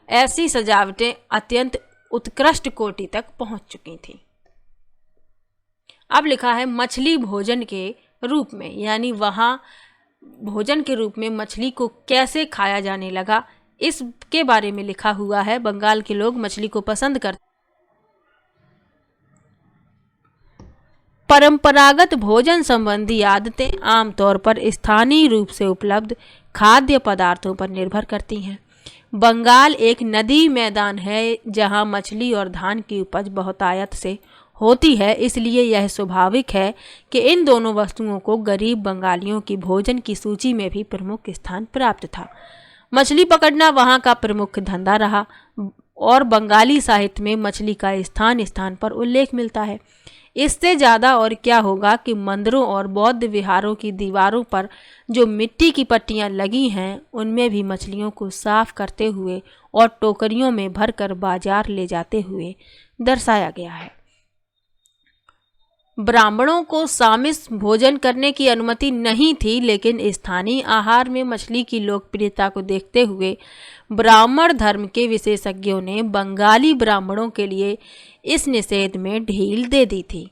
ऐसी सजावटें अत्यंत उत्कृष्ट कोटि तक पहुंच चुकी थीं। अब लिखा है, मछली भोजन के रूप में, यानी वहां भोजन के रूप में मछली को कैसे खाया जाने लगा, इसके बारे में लिखा हुआ है। बंगाल के लोग मछली को पसंद करते। परंपरागत भोजन संबंधी आदतें आमतौर पर स्थानीय रूप से उपलब्ध खाद्य पदार्थों पर निर्भर करती हैं। बंगाल एक नदी मैदान है जहां मछली और धान की उपज बहुतायत से होती है, इसलिए यह स्वाभाविक है कि इन दोनों वस्तुओं को गरीब बंगालियों की भोजन की सूची में भी प्रमुख स्थान प्राप्त था। मछली पकड़ना वहां का प्रमुख धंधा रहा और बंगाली साहित्य में मछली का स्थान स्थान पर उल्लेख मिलता है। इससे ज़्यादा और क्या होगा कि मंदिरों और बौद्ध विहारों की दीवारों पर जो मिट्टी की पट्टियाँ लगी हैं, उनमें भी मछलियों को साफ करते हुए और टोकरियों में भरकर बाजार ले जाते हुए दर्शाया गया है। ब्राह्मणों को सामिस भोजन करने की अनुमति नहीं थी, लेकिन स्थानीय आहार में मछली की लोकप्रियता को देखते हुए ब्राह्मण धर्म के विशेषज्ञों ने बंगाली ब्राह्मणों के लिए इस निषेध में ढील दे दी थी।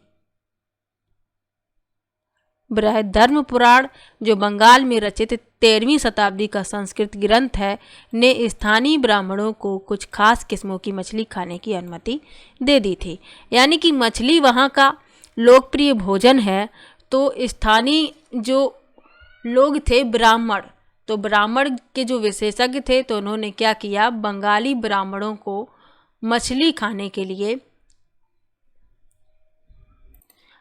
बृहद धर्म पुराण, जो बंगाल में रचित 13वीं शताब्दी का संस्कृत ग्रंथ है, ने स्थानीय ब्राह्मणों को कुछ खास किस्मों की मछली खाने की अनुमति दे दी थी। यानी कि मछली वहाँ का लोकप्रिय भोजन है। तो स्थानीय जो लोग थे ब्राह्मण, तो ब्राह्मण के जो विशेषज्ञ थे, तो उन्होंने क्या किया, बंगाली ब्राह्मणों को मछली खाने के लिए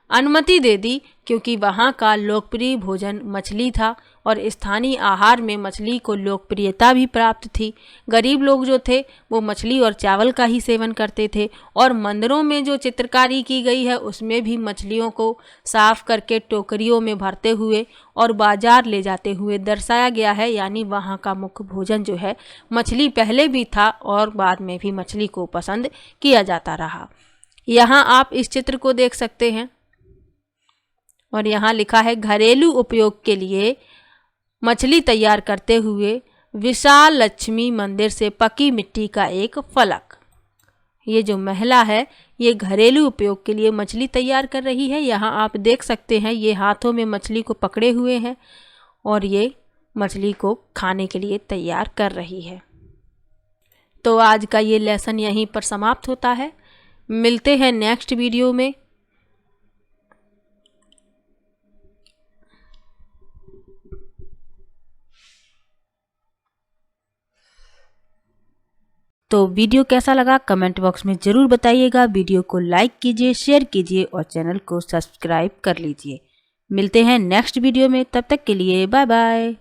अनुमति दे दी, क्योंकि वहाँ का लोकप्रिय भोजन मछली था और स्थानीय आहार में मछली को लोकप्रियता भी प्राप्त थी। गरीब लोग जो थे वो मछली और चावल का ही सेवन करते थे, और मंदिरों में जो चित्रकारी की गई है उसमें भी मछलियों को साफ करके टोकरियों में भरते हुए और बाजार ले जाते हुए दर्शाया गया है। यानी वहाँ का मुख्य भोजन जो है मछली पहले भी था और बाद में भी मछली को पसंद किया जाता रहा। यहाँ आप इस चित्र को देख सकते हैं और यहाँ लिखा है, घरेलू उपयोग के लिए मछली तैयार करते हुए विशाल लक्ष्मी मंदिर से पकी मिट्टी का एक फलक। ये जो महिला है ये घरेलू उपयोग के लिए मछली तैयार कर रही है। यहाँ आप देख सकते हैं ये हाथों में मछली को पकड़े हुए हैं और ये मछली को खाने के लिए तैयार कर रही है। तो आज का ये लेसन यहीं पर समाप्त होता है। मिलते हैं नेक्स्ट वीडियो में। तो वीडियो कैसा लगा कमेंट बॉक्स में ज़रूर बताइएगा। वीडियो को लाइक कीजिए, शेयर कीजिए और चैनल को सब्सक्राइब कर लीजिए। मिलते हैं नेक्स्ट वीडियो में, तब तक के लिए बाय बाय।